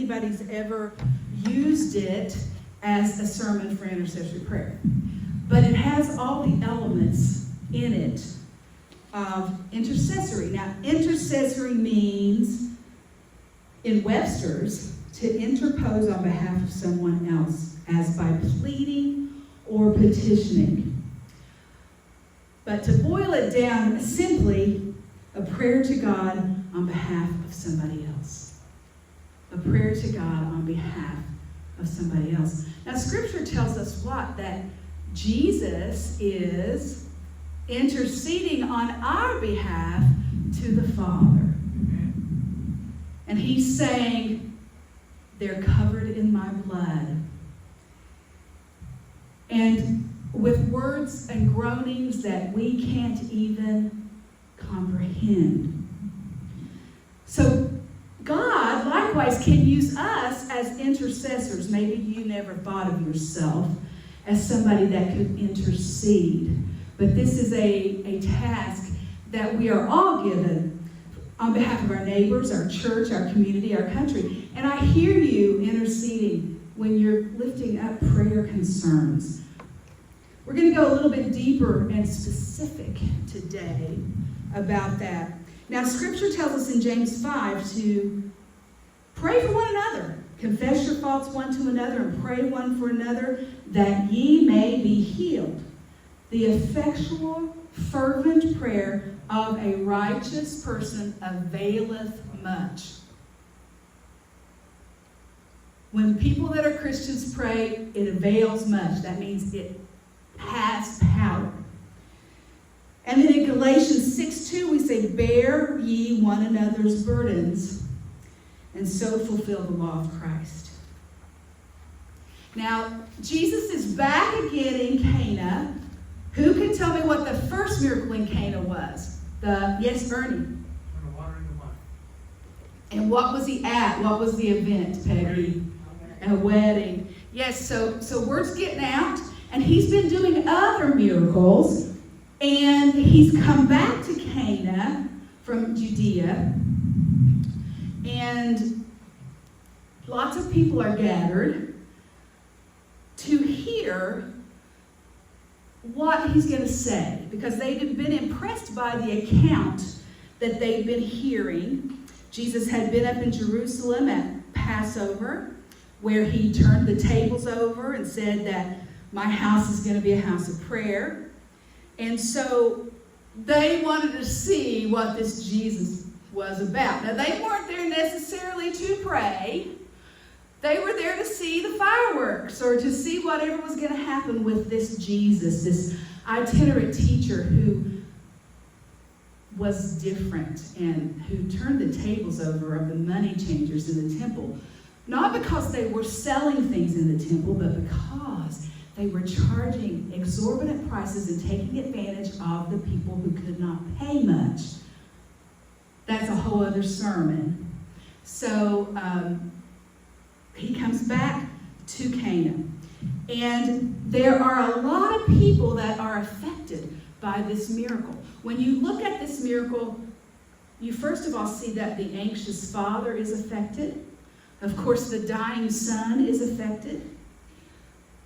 anybody's ever used it as a sermon for intercessory prayer. But it has all the elements in it of intercessory. Now, intercessory means, in Webster's, to interpose on behalf of someone else, as by pleading or petitioning. But to boil it down, simply a prayer to God on behalf of somebody else. A prayer to God on behalf of somebody else. Now, Scripture tells us what? That Jesus is interceding on our behalf to the Father. And he's saying, they're covered in my blood. And with words and groanings that we can't even comprehend. So God, likewise, can use us as intercessors. Maybe you never thought of yourself as somebody that could intercede. But this is a task that we are all given on behalf of our neighbors, our church, our community, our country. And I hear you interceding when you're lifting up prayer concerns. We're going to go a little bit deeper and specific today about that. Now, Scripture tells us in James 5 to pray for one another. Confess your faults one to another and pray one for another, that ye may be healed. The effectual, fervent prayer of a righteous person availeth much. When people that are Christians pray, it avails much. That means it has power. And then in Galatians 6:2, we say, bear ye one another's burdens, and so fulfill the law of Christ. Now, Jesus is back again in Cana. Who can tell me what the first miracle in Cana was? Yes, Ernie. Turn the water into wine. And what was he at? What was the event, Peggy? A wedding. Yes, so word's getting out, and he's been doing other miracles, and he's come back to Cana from Judea, and lots of people are gathered to hear what he's going to say, because they've been impressed by the account that they've been hearing. Jesus had been up in Jerusalem at Passover, where he turned the tables over and said that my house is going to be a house of prayer. And so they wanted to see what this Jesus was about. Now, they weren't there necessarily to pray. They were there to see the fireworks, or to see whatever was going to happen with this Jesus, this itinerant teacher who was different and who turned the tables over of the money changers in the temple. Not because they were selling things in the temple, but because they were charging exorbitant prices and taking advantage of the people who could not pay much. That's a whole other sermon. So he comes back to Cana. And there are a lot of people that are affected by this miracle. When you look at this miracle, you first of all see that the anxious father is affected. Of course, the dying son is affected.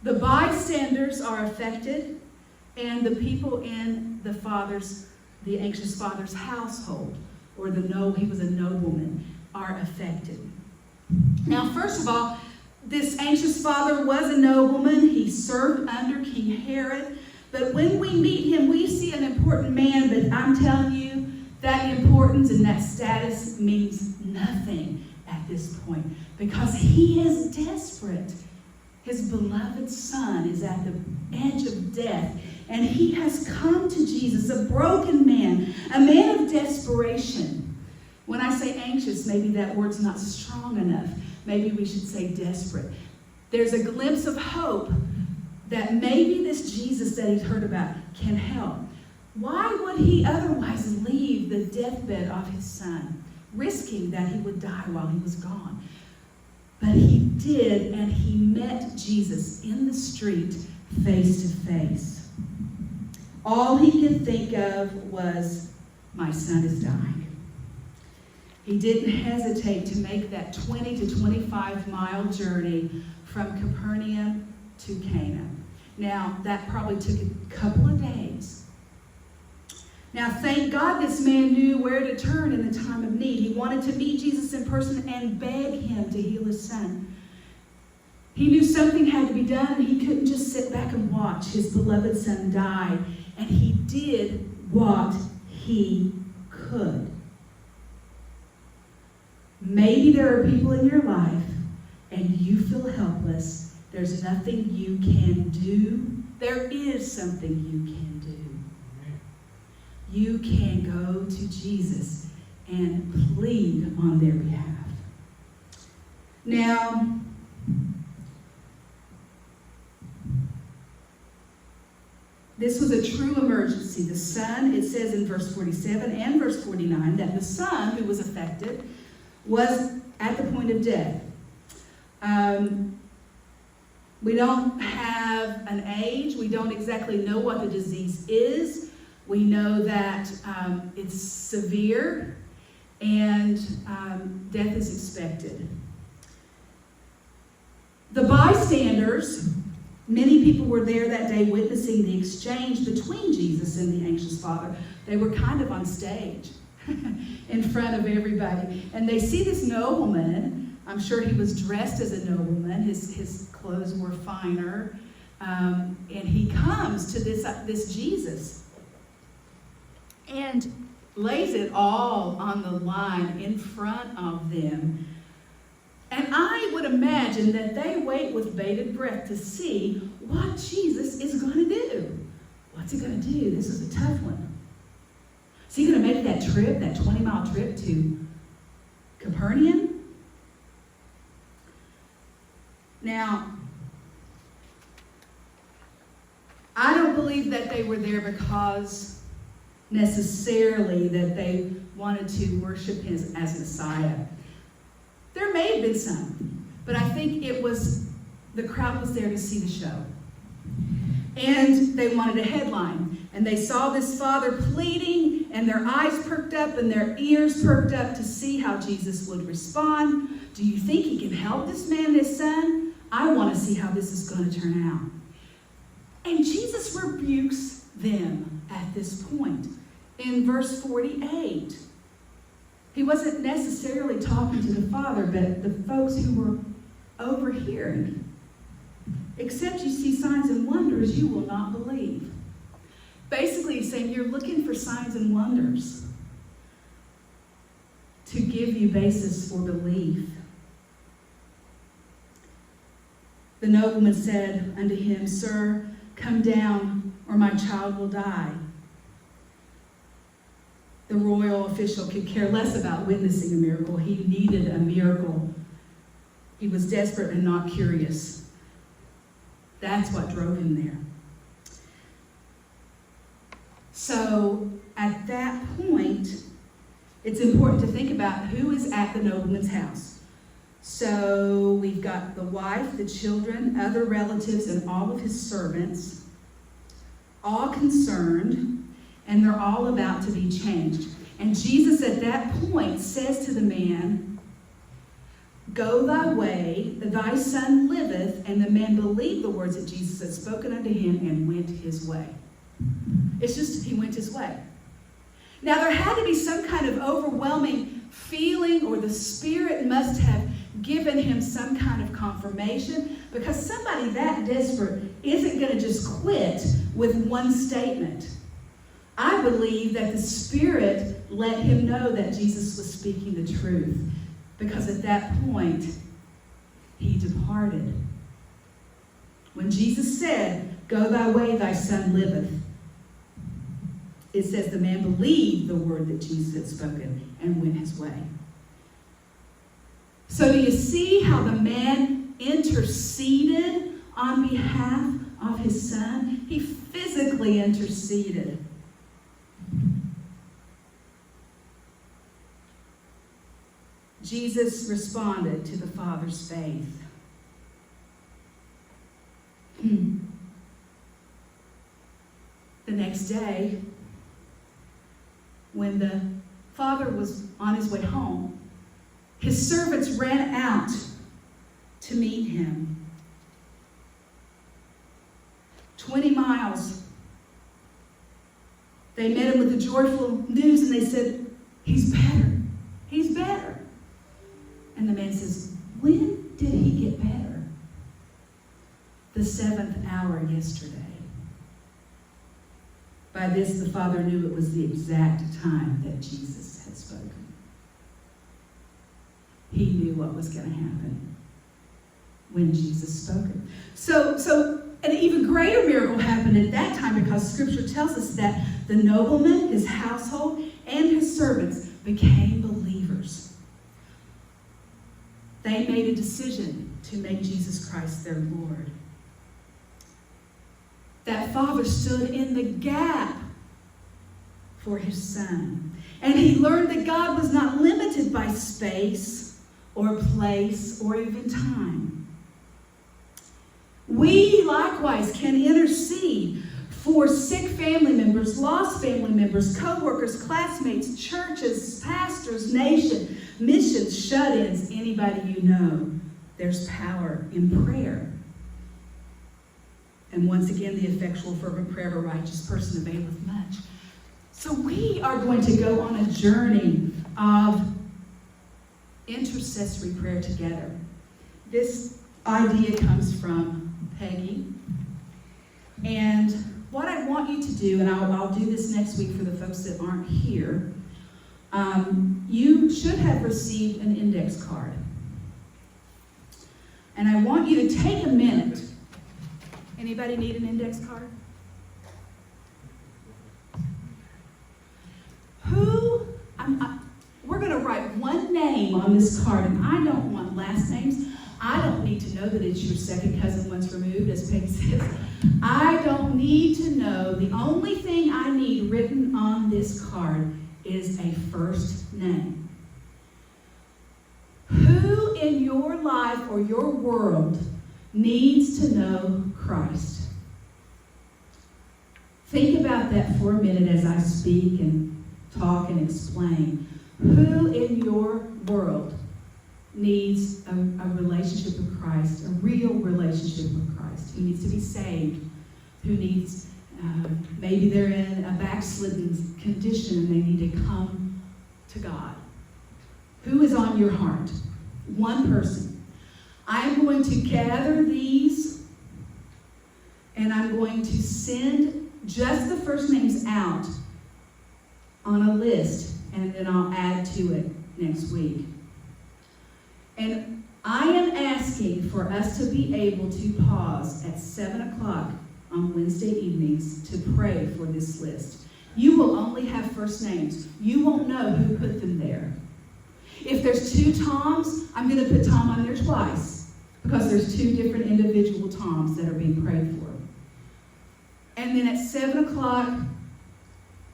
The bystanders are affected. And the people in the anxious father's household, or he was a nobleman, are affected. Now, first of all, this anxious father was a nobleman. He served under King Herod. But when we meet him, we see an important man. But I'm telling you, that importance and that status means nothing at this point, because he is desperate. His beloved son is at the edge of death, and he has come to Jesus, a broken man, a man of desperation. When I say anxious, maybe that word's not strong enough. Maybe we should say desperate. There's a glimpse of hope that maybe this Jesus that he's heard about can help. Why would he otherwise leave the deathbed of his son, risking that he would die while he was gone? But he did, and he met Jesus in the street face to face. All he could think of was, my son is dying. He didn't hesitate to make that 20 to 25-mile journey from Capernaum to Cana. Now, that probably took a couple of days. Now, thank God this man knew where to turn in the time of need. He wanted to meet Jesus in person and beg him to heal his son. He knew something had to be done, and he couldn't just sit back and watch his beloved son die. And he did what he could. Maybe there are people in your life and you feel helpless. There's nothing you can do. There is something you can do. You can go to Jesus and plead on their behalf. Now, this was a true emergency. The son, it says in verse 47 and verse 49, that the son who was affected was at the point of death. We don't have an age. We don't exactly know what the disease is. We know that it's severe and death is expected. The bystanders, many people were there that day witnessing the exchange between Jesus and the anxious father. They were kind of on stage in front of everybody. And they see this nobleman. I'm sure he was dressed as a nobleman. His clothes were finer. And he comes to this Jesus and lays it all on the line in front of them. And I would imagine that they wait with bated breath to see what Jesus is going to do. What's he going to do? This is a tough one. Is he going to make that trip, that 20-mile trip to Capernaum? Now, I don't believe that they were there because necessarily that they wanted to worship him as Messiah. There may have been some, but I think it was, the crowd was there to see the show. And they wanted a headline. And they saw this father pleading, and their eyes perked up and their ears perked up to see how Jesus would respond. Do you think he can help this man, this son? I want to see how this is going to turn out. And Jesus rebukes them at this point. In verse 48, he wasn't necessarily talking to the father, but the folks who were overhearing. Except you see signs and wonders, you will not believe. Basically, he's saying you're looking for signs and wonders to give you basis for belief. The nobleman said unto him, Sir, come down, or my child will die. The royal official could care less about witnessing a miracle. He needed a miracle. He was desperate and not curious. That's what drove him there. So at that point, it's important to think about who is at the nobleman's house. So we've got the wife, the children, other relatives, and all of his servants, all concerned, and they're all about to be changed. And Jesus at that point says to the man, Go thy way, thy son liveth. And the man believed the words that Jesus had spoken unto him and went his way. It's just, he went his way. Now, there had to be some kind of overwhelming feeling, or the Spirit must have given him some kind of confirmation, because somebody that desperate isn't going to just quit with one statement. I believe that the Spirit let him know that Jesus was speaking the truth, because at that point, he departed. When Jesus said, Go thy way, thy son liveth, it says the man believed the word that Jesus had spoken and went his way. So do you see how the man interceded on behalf of his son? He physically interceded. Jesus responded to the Father's faith. The next day, when the father was on his way home, his servants ran out to meet him. 20 miles. They met him with the joyful news and they said, he's better. He's better. And the man says, when did he get better? The 7th hour yesterday. By this, the father knew it was the exact time that Jesus had spoken. He knew what was going to happen when Jesus spoke it. So an even greater miracle happened at that time, because Scripture tells us that the nobleman, his household, and his servants became believers. They made a decision to make Jesus Christ their Lord. That father stood in the gap for his son. And he learned that God was not limited by space or place or even time. We likewise can intercede for sick family members, lost family members, co-workers, classmates, churches, pastors, nation, missions, shut-ins, anybody you know. There's power in prayer. And once again, the effectual fervent prayer of a righteous person availeth much. So we are going to go on a journey of intercessory prayer together. This idea comes from Peggy. And what I want you to do, and I'll do this next week for the folks that aren't here, you should have received an index card. And I want you to take a minute. Anybody need an index card? We're going to write one name on this card, and I don't want last names. I don't need to know that it's your second cousin once removed, as Peggy says. I don't need to know. The only thing I need written on this card is a first name. Who in your life or your world needs to know Christ? Think about that for a minute as I speak and talk and explain. Who in your world needs a relationship with Christ, a real relationship with Christ? Who needs to be saved? Who needs, maybe they're in a backslidden condition and they need to come to God? Who is on your heart? One person. I'm going to gather these and I'm going to send just the first names out on a list, and then I'll add to it next week. And I am asking for us to be able to pause at 7 o'clock on Wednesday evenings to pray for this list. You will only have first names. You won't know who put them there. If there's 2 Toms, I'm going to put Tom on there twice, because there's 2 different individual Toms that are being prayed for. And then at 7 o'clock,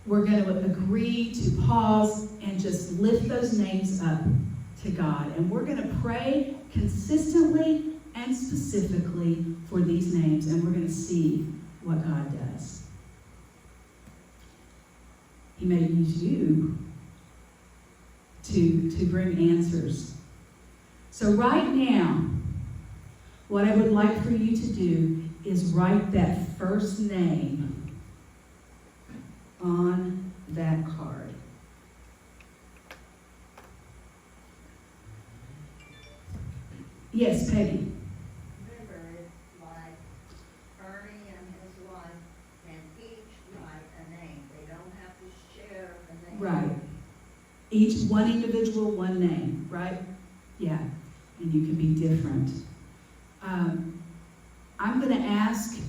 we're going to agree to pause and just lift those names up to God. And we're going to pray consistently and specifically for these names, and we're going to see what God does. He may use you to bring answers. So right now, what I would like for you to do is write that first name on that card. Yes, Peggy. Remember, it's like Ernie and his wife can each write a name. They don't have to share a name. Right. Each one individual, one name, right? Yeah. And you can be different. I'm going to ask,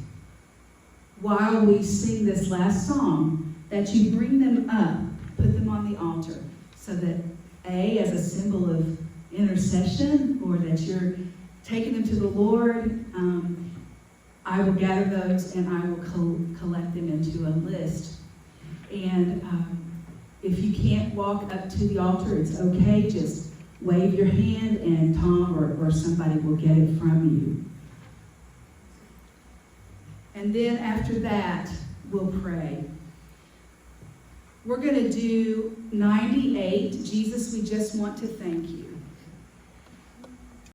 while we sing this last song, that you bring them up, put them on the altar, so that as a symbol of intercession, or that you're taking them to the Lord, I will gather those and I will collect them into a list. And if you can't walk up to the altar, it's okay. Just wave your hand and Tom or somebody will get it from you. And then after that, we'll pray. We're going to do 98. Jesus, we just want to thank you.